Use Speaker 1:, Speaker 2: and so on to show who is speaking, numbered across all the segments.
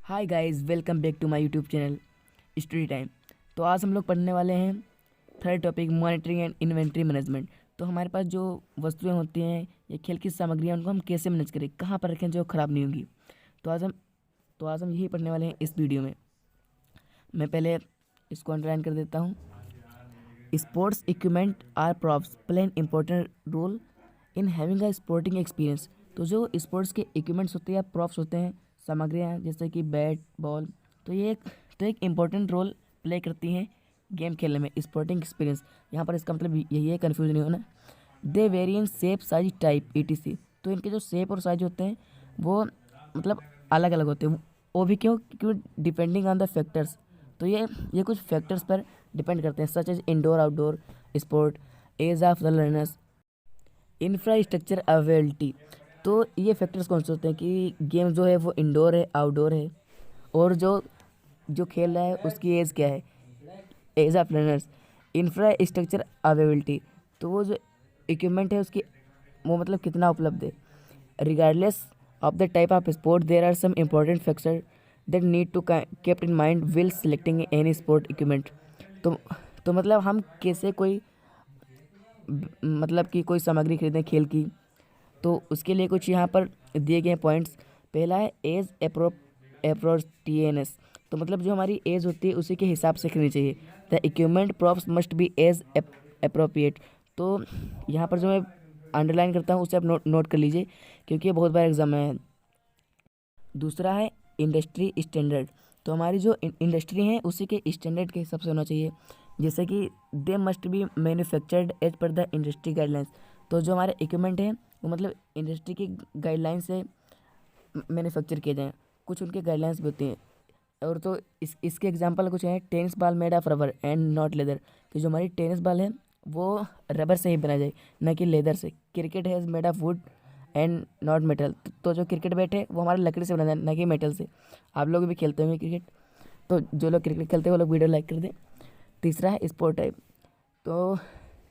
Speaker 1: Hi guys, welcome back to my YouTube channel study time. तो आज हम लोग पढ़ने वाले हैं third topic, monitoring and inventory management. तो हमारे पास जो वस्तुएं होती हैं या खेल की सामग्रियां, उनको हम कैसे मैनेज करें, कहाँ पर रखें जो ख़राब नहीं होंगी। तो आज हम यही पढ़ने वाले हैं इस वीडियो में। मैं पहले इसको अंडरलाइन कर देता हूँ। Sports equipment or props play an important role in having a sporting experience. तो जो स्पोर्ट्स के इक्विपमेंट्स होते हैं या प्रॉप्स होते हैं, सामग्रियाँ जैसे कि बैट बॉल, तो एक इम्पोर्टेंट रोल प्ले करती हैं गेम खेलने में, स्पोर्टिंग एक्सपीरियंस। यहाँ पर इसका मतलब यही है, कन्फ्यूज नहीं होना। They vary in shape size type ETC। तो इनके जो शेप और साइज होते हैं वो मतलब अलग अलग होते हैं। वो भी क्यों डिपेंडिंग ऑन द फैक्टर्स। तो ये कुछ फैक्टर्स पर डिपेंड करते हैं, such as indoor outdoor sport, age of the learners, infrastructure availability. तो ये फैक्टर्स कौन से होते हैं कि गेम जो है वो इंडोर है, आउटडोर है, और जो जो खेल रहा है उसकी एज क्या है, age of learners, infrastructure availability. तो वो जो इक्विपमेंट है उसकी वो मतलब कितना उपलब्ध है। Regardless of the type of sport there are some important factor that need to kept in mind will selecting any sport equipment. तो तो मतलब हम कैसे कोई मतलब कि कोई सामग्री खरीदें खेल की, तो उसके लिए कुछ यहाँ पर दिए गए पॉइंट्स। पहला है एज अप्रोप्रिएटनेस। तो मतलब जो हमारी एज होती है उसी के हिसाब से खरीदनी चाहिए। The equipment props must be age appropriate. तो यहाँ पर जो मैं अंडरलाइन करता हूँ उसे आप नोट कर लीजिए, क्योंकि ये बहुत बार एग्जाम में है। दूसरा है इंडस्ट्री स्टैंडर्ड। तो हमारी जो इंडस्ट्री है उसी के स्टैंडर्ड के हिसाब से होना चाहिए, जैसे कि they must be manufactured as per the industry guidelines. तो जो हमारे इक्विपमेंट हैं वो मतलब इंडस्ट्री की गाइडलाइन से मैन्युफैक्चर किए जाएँ, कुछ उनके गाइडलाइंस भी होती हैं। और तो इसके एग्जांपल कुछ हैं, tennis ball made of rubber and not leather. कि जो हमारी टेनिस बॉल है वो रबर से ही बनाई जाए, न कि लेदर से। Cricket has made of would and not metal. तो जो क्रिकेट बैट है वो हमारे लकड़ी से बना जाए, न कि मेटल से। आप लोग भी खेलते होंगे क्रिकेट, तो जो लोग क्रिकेट खेलते हैं वो लोग वीडियो लाइक कर दें। तीसरा है स्पोर्ट टाइप। तो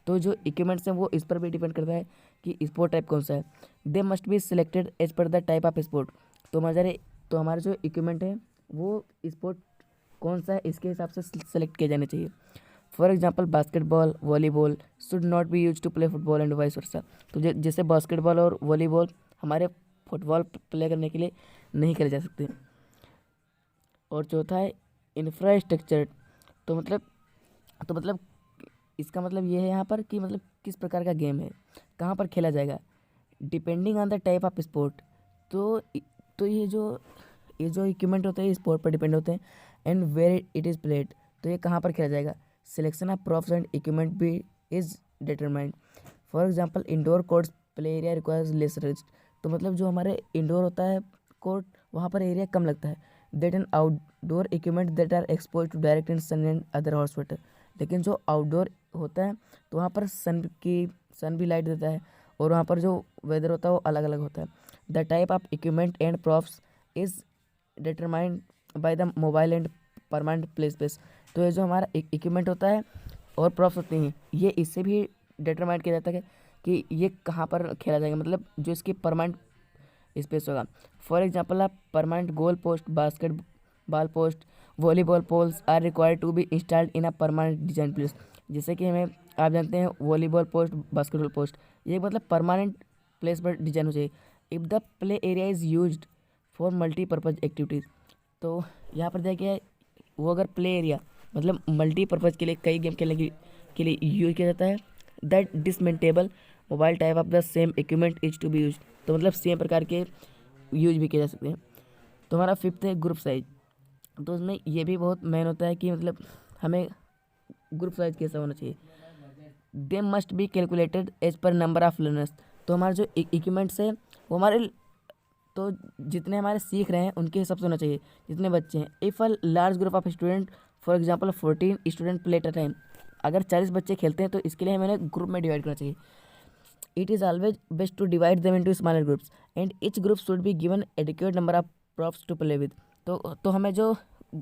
Speaker 1: तो जो इक्विपमेंट्स हैं वो इस पर भी डिपेंड करता है कि स्पोर्ट टाइप कौन सा है। They must be selected as per the type of sport. तो हमारे जो इक्विपमेंट है वो स्पोर्ट कौन सा है इसके हिसाब से सेलेक्ट किए जाने चाहिए। For example basketball volleyball should not be use to play football and vice versa. तो जैसे बास्केटबॉल और वॉलीबॉल हमारे फुटबॉल प्ले करने के लिए नहीं खेले जा सकते। और चौथा है इंफ्रास्ट्रक्चर। तो मतलब इसका मतलब ये है यहाँ पर कि मतलब किस प्रकार का गेम है, कहाँ पर खेला जाएगा, depending on the type of sport. तो तो ये जो इक्विपमेंट होते हैं स्पोर्ट पर डिपेंड होते हैं। And where it is played. तो ये कहाँ पर खेला जाएगा। Selection of props and equipment भी is determined. For example indoor courts play area requires less rest. तो मतलब जो हमारे इंडोर होता है कोर्ट, वहाँ पर एरिया कम लगता है। That an outdoor equipment that are expose to direct in sun and other hot water. लेकिन जो आउटडोर होता है तो वहाँ पर सन भी लाइट देता है, और वहाँ पर जो वेदर होता है वो अलग अलग होता है। The type of equipment and props is determined by the mobile and permanent play space. तो ये जो हमारा इक्विपमेंट होता है और प्रॉप्स होती हैं, ये इससे भी डिटरमाइंड किया जाता है कि ये कहाँ पर खेला जाएगा, मतलब जो इसकी परमानेंट स्पेस होगा। फॉर एग्जाम्पल आप permanent goal post, basketball post, volleyball poles are required to be installed in a permanent design place. जैसे कि हमें आप जानते हैं वॉलीबॉल पोस्ट, बास्केटबॉल पोस्ट, ये मतलब परमानेंट प्लेस पर डिजाइन हो चाहिए। If the play area is used for multipurpose activities. तो यहाँ पर देखिए वो अगर प्ले एरिया मतलब मल्टीपर्पज़ के लिए कई गेम खेलने के लिए यूज किया जाता है, that dismantlable mobile type of the same equipment is to be use. तो मतलब सेम प्रकार के यूज भी किए जा सकते हैं। तो हमारा फिफ्थ है ग्रुप साइज। तो उसमें ये भी बहुत मेन होता है कि मतलब हमें ग्रुप साइज कैसा होना चाहिए। They must be calculated as per number of learners. तो हमारे जो इक्विपमेंट्स है वो हमारे तो जितने हमारे सीख रहे हैं उनके हिसाब से होना चाहिए, जितने बच्चे हैं। If a large group of student, for example 14 student play at a time, अगर 40 बच्चे खेलते हैं तो इसके लिए हमें ग्रुप में डिवाइड करना चाहिए। It is always best to divide them into smaller groups and each group should be given adequate number of props to play with. तो हमें जो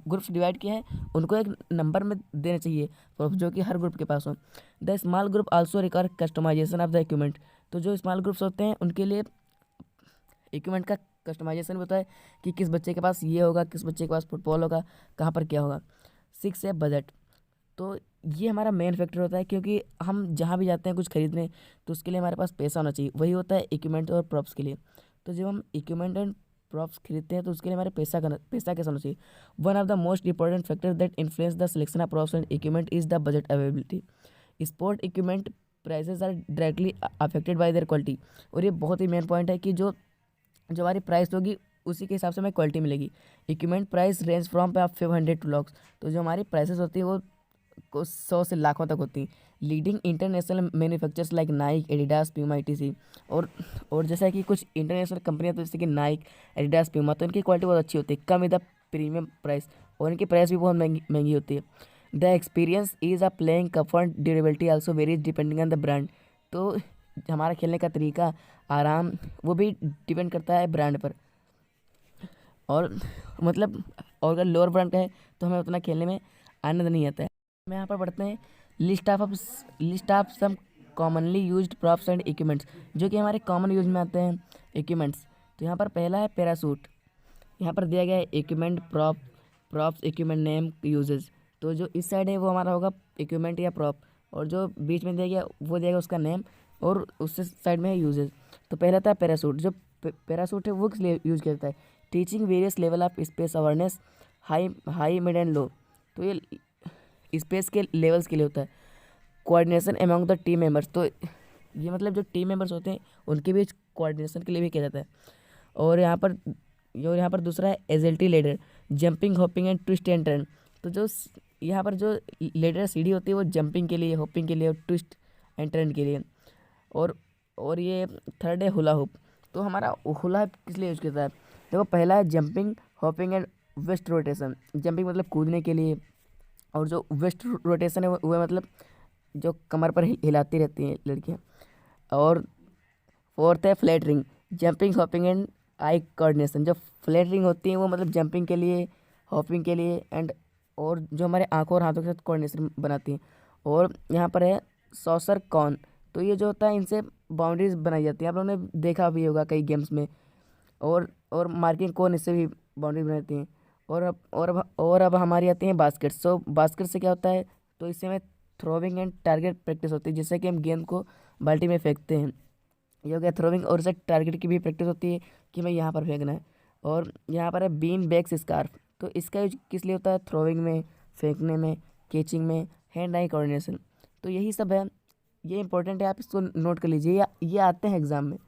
Speaker 1: ग्रुप्स डिवाइड किए हैं उनको एक नंबर में देना चाहिए प्रॉप्स, जो कि हर ग्रुप के पास हो। The small group also require customization of the equipment. तो जो स्मॉल ग्रुप्स होते हैं उनके लिए इक्विपमेंट का कस्टमाइजेशन भी होता है कि किस बच्चे के पास ये होगा, किस बच्चे के पास फुटबॉल होगा, कहाँ पर क्या होगा। 6 है बजट। तो ये हमारा मेन फैक्टर होता है, क्योंकि हम जहाँ भी जाते हैं कुछ खरीदने तो उसके लिए हमारे पास पैसा होना चाहिए। वही होता है इक्विपमेंट और प्रॉप्स के लिए। तो जब हम इक्विपमेंट एंड प्रॉप्स खरीदते हैं तो उसके लिए हमारे पैसा कैसा होना चाहिए। One of the most important factor that influence the selection of props and equipment is the budget availability. Sport equipment prices are directly affected by their quality. और ये बहुत ही मेन पॉइंट है कि जो जो हमारी प्राइस होगी उसी के हिसाब से हमें क्वालिटी मिलेगी। Equipment price range from 500 to lakhs. तो जो हमारी प्राइसेस होती है वो 100 से लाखों तक होती हैं। Leading international manufacturers like Naik, Adidas, Puma etc. और जैसा कि कुछ इंटरनेशनल कंपनियां तो जैसे कि नाइक, एडिडास, प्यूमा, तो इनकी क्वालिटी बहुत अच्छी होती है, come with the premium price, और इनकी प्राइस भी बहुत महंगी महंगी होती है। The experience is a playing comfort durability also varies depending on the brand. तो हमारा खेलने का तरीका, आराम, वो भी डिपेंड करता है ब्रांड पर। और मतलब और अगर लोअर ब्रांड का है तो हमें उतना खेलने में आनंद नहीं आता है। हम यहाँ पर पढ़ते हैं list of some commonly used props and equipments, जो कि हमारे कॉमन यूज में आते हैं इक्विपमेंट्स। तो यहाँ पर पहला है पैरासूट। यहाँ पर दिया गया है equipment, props, equipment name, usages. तो जो इस साइड है वो हमारा होगा इक्विपमेंट या प्रॉप, और जो बीच में दिया गया वो दिया गया उसका नेम, और उससे साइड में है यूजेज। तो पहला था पैरासूट। जो पैरासूट है वो किस लिए यूज किया जाता है। Teaching various level of space awareness, high mid and low. तो ये स्पेस के लेवल्स के लिए होता है। Coordination among the team members. तो ये मतलब जो टीम मेंबर्स होते हैं उनके बीच कोऑर्डिनेशन के लिए भी किया जाता है। और यहाँ पर दूसरा है agility ladder, jumping, hopping and twist and turn. तो यहाँ पर जो लेडर सीढ़ी होती है वो जंपिंग के लिए, हॉपिंग के लिए और ट्विस्ट एंड टर्न के लिए। और ये थर्ड है हुला हुप। तो हमारा हुला हुप किस लिए यूज करता है। देखो पहला है jumping, hopping and waist rotation. Jumping मतलब कूदने के लिए, और जो वेस्ट रोटेशन है वो मतलब जो कमर पर हिलाती रहती हैं लड़कियाँ। और फोर्थ है flattering, jumping, hopping and eye coordination. जो फ्लैटरिंग होती है वो मतलब जंपिंग के लिए, हॉपिंग के लिए एंड, और जो हमारे आंखों और हाथों के साथ कोऑर्डिनेशन बनाती हैं। और यहाँ पर है सॉसर कॉन। तो ये जो होता है इनसे बाउंड्रीज बनाई जाती हैं, आप लोगों ने देखा भी होगा कई गेम्स में। और मार्किंग कोन, इससे भी बाउंड्री बनाती हैं। और अब हमारी आती हैं बास्केट। सो बास्केट से क्या होता है, तो इससे हमें थ्रोविंग एंड टारगेट प्रैक्टिस होती है, जिससे कि हम गेंद को बाल्टी में फेंकते हैं। ये हो गया थ्रोविंग। और इससे टारगेट की भी प्रैक्टिस होती है कि हमें यहाँ पर फेंकना है। और यहाँ पर है बीन बैग्स स्कार्फ। तो इसका यूज किस लिए होता है, थ्रोविंग में, फेंकने में, कैचिंग में, हैंड आई कोऑर्डिनेशन। तो यही सब है, ये इंपॉर्टेंट है, आप इसको नोट कर लीजिए, ये आते हैं एग्जाम में।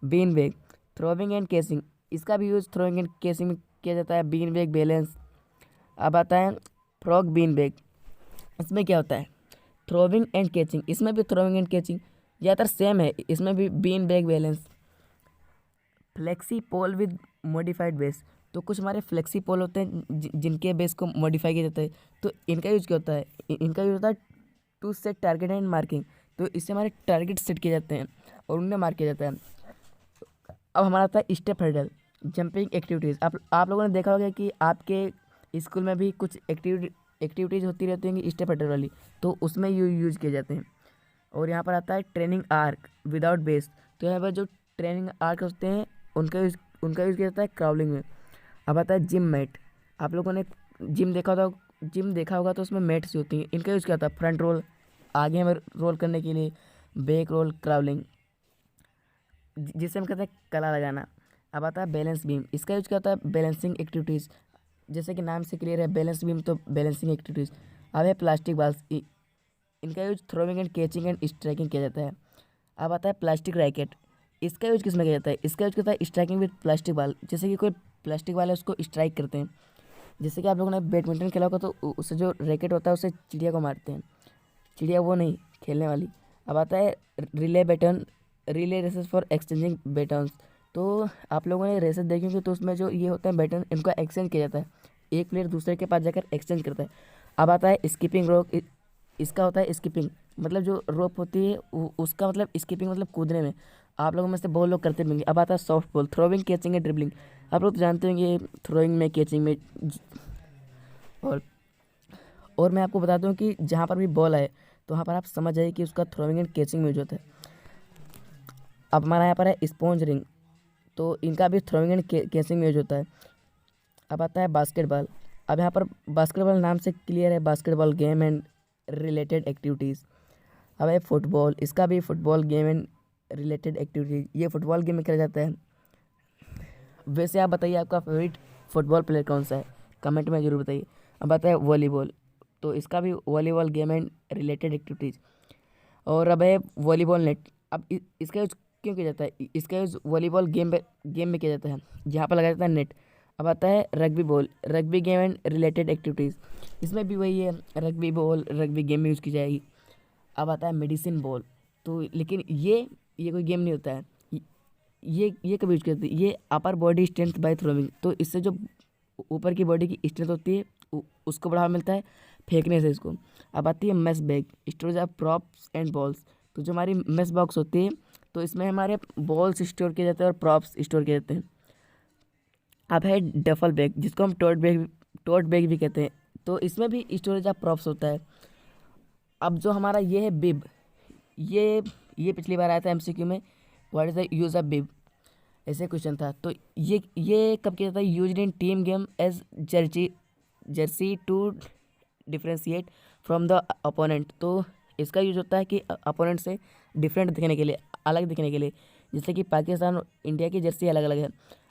Speaker 1: Bean bag, throwing and catching, इसका भी यूज़ थ्रोइंग एंड कैचिंग में किया जाता है। Been bag, balance. अब आता है फ्रॉग बीन बैग। इसमें क्या होता है, थ्रोविंग एंड कैचिंग। इसमें भी थ्रोविंग एंड कैचिंग ज़्यादातर सेम है, इसमें भी bean bag, balance. Flexi pole with modified base. तो कुछ हमारे फ्लेक्सी पोल होते हैं जिनके बेस को मॉडिफाई किया जाता है। तो इनका यूज क्या होता है, इनका यूज होता है to set target and marking. तो इससे हमारे टारगेट सेट किए जाते हैं और उन्हें मार्क किया जाता है। अब हमारा आता है स्टेप हर्डल, जंपिंग एक्टिविटीज़। आप लोगों ने देखा होगा कि आपके स्कूल में भी कुछ एक्टिविटीज़ होती रहती हैं स्टेप हर्डल वाली, तो उसमें यूज किए जाते हैं। और यहाँ पर आता है ट्रेनिंग आर्क विदाउट बेस। तो यहाँ पर जो ट्रेनिंग आर्क होते हैं उनका यूज़ किया जाता है क्राउलिंग में। अब आता है जिम मैट। आप लोगों ने जिम देखा होगा तो उसमें मैट्स होती हैं, इनका यूज़ क्या होता है, फ्रंट रोल, आगे में रोल करने के लिए, बैक रोल, क्राउलिंग, जिसे हम कहते हैं कला लगाना। अब आता है बैलेंस बीम। इसका यूज क्या होता है, बैलेंसिंग एक्टिविटीज़, जैसे कि नाम से क्लियर है बैलेंस बीम, तो बैलेंसिंग एक्टिविटीज़। अब है प्लास्टिक बॉल्स, इनका use throwing and catching and striking किया जाता है। अब आता है प्लास्टिक रैकेट। इसका यूज किस में किया जाता है, इसका यूज करता है स्ट्राइकिंग विद प्लास्टिक बॉल। जैसे कि कोई प्लास्टिक बॉल है उसको स्ट्राइक करते हैं। जैसे कि आप लोगों ने बैडमिंटन खेला होगा तो उससे जो रैकेट होता है उससे चिड़िया को मारते हैं, चिड़िया वो नहीं, खेलने वाली। अब आता है relay baton, relay races for exchanging batons. तो आप लोगों ने रेसेस देखी होंगी, तो उसमें जो ये होता है बैटन, इनका एक्सचेंज किया जाता है, एक प्लेयर दूसरे के पास जाकर एक्सचेंज करता है। अब आता है स्कीपिंग रोप। इसका होता है स्कीपिंग, मतलब जो रोप होती है उसका मतलब स्कीपिंग मतलब कूदने में। आप लोगों में से बहुत लोग करते होंगे। अब आता है soft ball, throwing, catching and dribbling. आप लोग तो जानते होंगे थ्रोइंग में, कैचिंग में। और और मैं आपको बताता हूँ कि जहाँ पर भी बॉल आए तो वहाँ पर आप समझ जाइए कि उसका थ्रोइंग एंड कैचिंग में यूज होता है। अब हमारा यहाँ पर है स्पॉन्ज रिंग, तो इनका भी थ्रोइंग एंड कैचिंग में यूज होता है। अब आता है बास्केटबॉल। अब यहाँ पर बास्केटबॉल नाम से क्लियर है, basketball game and related activities. अब है फुटबॉल, इसका भी football game and related activities, ये फुटबॉल गेम में खेला जाता है। वैसे आप बताइए आपका फेवरेट फुटबॉल प्लेयर कौन सा है, कमेंट में ज़रूर बताइए। अब आता है वॉलीबॉल, तो इसका भी volleyball game and related activities. और अब है वॉलीबॉल नेट। अब इसका यूज क्यों किया जाता है, इसका यूज वॉलीबॉल गेम में किया जाता है, जहाँ पर लगाया जाता है नेट। अब आता है rugby ball, rugby game and related activities, इसमें भी वही है, रग्बी बॉल रग्बी गेम में यूज़ की जाएगी। अब आता है मेडिसिन बॉल, तो लेकिन ये कोई गेम नहीं होता है, ये कभी यूज करती है, ये upper body strength by throwing, तो इससे जो ऊपर की बॉडी की स्ट्रेंथ होती है उसको बढ़ावा मिलता है फेंकने से इसको। अब आती है mess bag, storage of props and balls, तो जो हमारी मेस बॉक्स होती है तो इसमें हमारे बॉल्स स्टोर किए जाते हैं और प्रॉप्स स्टोर किए जाते हैं। अब है डफल बैग, जिसको हम टोट बैग भी कहते हैं, तो इसमें भी स्टोरेज ऑफ प्रॉप्स होता है। अब जो हमारा ये है बिब, ये पिछली बार आया था एमसीक्यू में, what is the use of bib, ऐसे क्वेश्चन था। तो ये कब किया जाता है, used in team game as jersey to differentiate from the opponent, तो इसका यूज होता है कि अपोनेंट से डिफरेंट दिखने के लिए, अलग दिखने के लिए, जैसे कि पाकिस्तान और इंडिया की जर्सी अलग अलग है।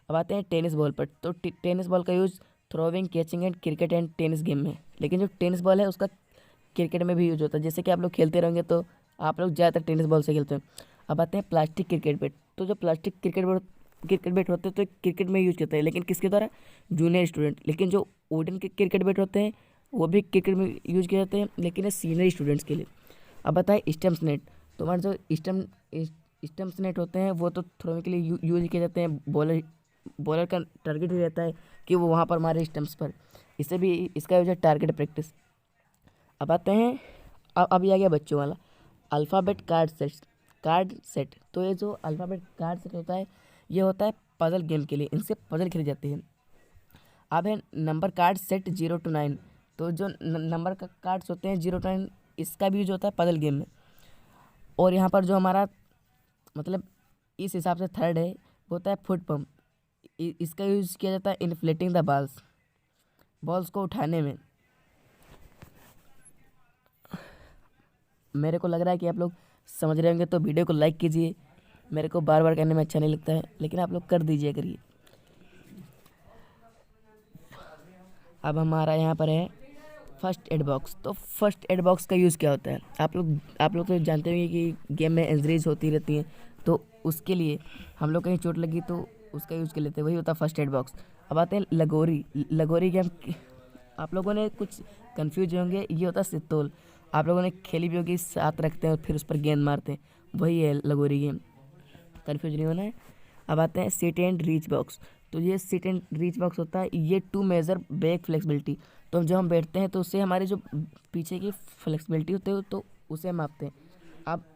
Speaker 1: अब आते हैं टेनिस बॉल पर, तो टेनिस बॉल का use throwing catching and cricket and tennis game में, लेकिन जो टेनिस बॉल है उसका क्रिकेट में भी यूज होता है, जैसे कि आप लोग खेलते रहेंगे तो आप लोग ज़्यादातर टेनिस बॉल से खेलते हैं। अब आते हैं प्लास्टिक क्रिकेट बैट, तो जो प्लास्टिक क्रिकेट बैट होते हैं तो क्रिकेट में यूज करते हैं, लेकिन किसके द्वारा, जूनियर स्टूडेंट। लेकिन जो वुडन के क्रिकेट बैट होते हैं वो भी क्रिकेट में यूज किए जाते हैं, लेकिन ये सीनियर स्टूडेंट्स के लिए। अब बताए स्टम्प्स नेट, तो हमारे जो स्टम्प्स नेट होते हैं वो तो थ्रोइंग के लिए यूज किए जाते हैं, बॉलर का टारगेट ही रहता है कि वो वहाँ पर मारे स्टम्प्स पर, इससे भी इसका यूज है टारगेट प्रैक्टिस। अब आते हैं, अब ये आ गया बच्चों वाला अल्फ़ाबेट कार्ड सेट, तो ये जो अल्फ़ाबेट कार्ड सेट होता है ये होता है पजल गेम के लिए, इनसे पजल खेली जाती है। अब है नंबर कार्ड सेट 0 to 9, तो जो नंबर का कार्ड्स होते हैं 0 to 9, इसका भी यूज होता है पजल गेम में। और यहाँ पर जो हमारा मतलब इस हिसाब से थर्ड है वो होता है फुट पम्प, इसका यूज किया जाता है इन्फ्लेटिंग द बॉल्स को उठाने में। मेरे को लग रहा है कि आप लोग समझ रहे होंगे, तो वीडियो को लाइक कीजिए, मेरे को बार बार करने में अच्छा नहीं लगता है, लेकिन आप लोग कर दीजिए करिए। अब हमारा यहाँ पर है फर्स्ट एड बॉक्स, तो फर्स्ट एड बॉक्स का यूज़ क्या होता है, आप लोग तो जानते होंगे कि गेम में इंजरीज होती रहती हैं, तो उसके लिए हम लोग कहीं चोट लगी तो उसका यूज़ कर लेते हैं, वही होता है फर्स्ट एड बॉक्स। अब आते हैं लगोरी गेम, आप लोगों ने कुछ कन्फ्यूज होंगे, ये होता है सित्तोल, आप लोगों ने खेली भी होगी, साथ रखते हैं और फिर उस पर गेंद मारते हैं, वही है लगोरी गेम, कन्फ्यूज नहीं होना है। अब आते हैं सिट एंड रीच बॉक्स, तो ये सिट एंड रीच बॉक्स होता है, ये टू मेजर बैक फ्लेक्सिबिलिटी, तो जब हम बैठते हैं तो उससे हमारी जो पीछे की फ्लेक्सिबिलिटी होती है तो उसे मापते हैं।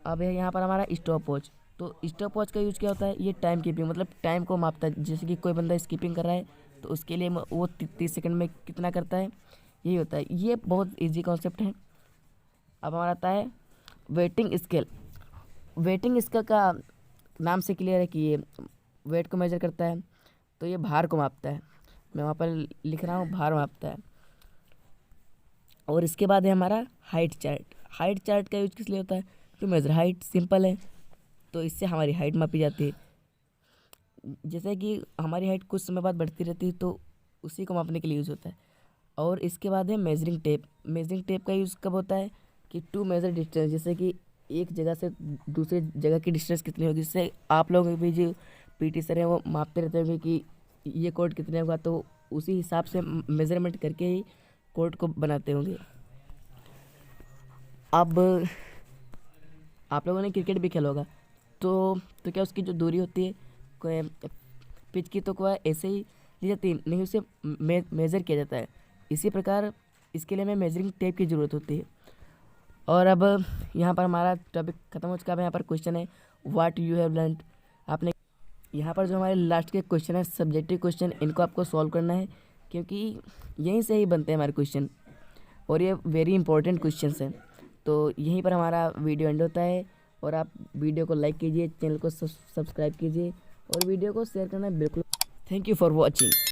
Speaker 1: अब है यहाँ पर हमारा स्टॉप वॉच, तो स्टॉप वॉच का यूज़ क्या होता है, ये टाइम कीपिंग, मतलब टाइम को मापता है, जैसे कि कोई बंदा स्कीपिंग कर रहा है तो उसके लिए वो 30 सेकंड में कितना करता है, यही होता है, ये बहुत ईजी कॉन्सेप्ट है। अब हमारा आता है वेटिंग स्केल का नाम से क्लियर है कि ये वेट को मेजर करता है, तो ये भार को मापता है, मैं वहाँ पर लिख रहा हूँ भार मापता है। और इसके बाद है हमारा हाइट चार्ट का यूज किस लिए होता है, टू मेजर हाइट, सिंपल है, तो इससे हमारी हाइट मापी जाती है, जैसे कि हमारी हाइट कुछ समय बाद बढ़ती रहती है तो उसी को मापने के लिए यूज़ होता है। और इसके बाद है मेजरिंग टेप का यूज़ कब होता है, कि टू मेजर डिस्टेंस, जैसे कि एक जगह से दूसरे जगह की डिस्टेंस कितनी होगी, जिससे आप लोग भी जो पीटी सर हैं वो मापते रहते होंगे कि ये कोड कितने होगा, तो उसी हिसाब से मेजरमेंट करके ही कोड को बनाते होंगे। अब आप लोगों ने क्रिकेट भी खेला होगा, तो क्या उसकी जो दूरी होती है कोई पिच की, तो कोई ऐसे ही ली जाती है, नहीं, उसे मेज़र किया जाता है, इसी प्रकार इसके लिए हमें मेजरिंग टेप की ज़रूरत होती है। और अब यहाँ पर हमारा टॉपिक ख़त्म हो चुका है, यहाँ पर क्वेश्चन है व्हाट यू हैव लर्नड, आपने यहाँ पर जो हमारे लास्ट के क्वेश्चन है सब्जेक्टिव क्वेश्चन, इनको आपको सॉल्व करना है, क्योंकि यहीं से ही बनते हैं हमारे क्वेश्चन और ये वेरी इंपॉर्टेंट क्वेश्चंस हैं। तो यहीं पर हमारा वीडियो एंड होता है, और आप वीडियो को लाइक कीजिए, चैनल को सब्सक्राइब कीजिए और वीडियो को शेयर करना बिल्कुल। Thank you for watching.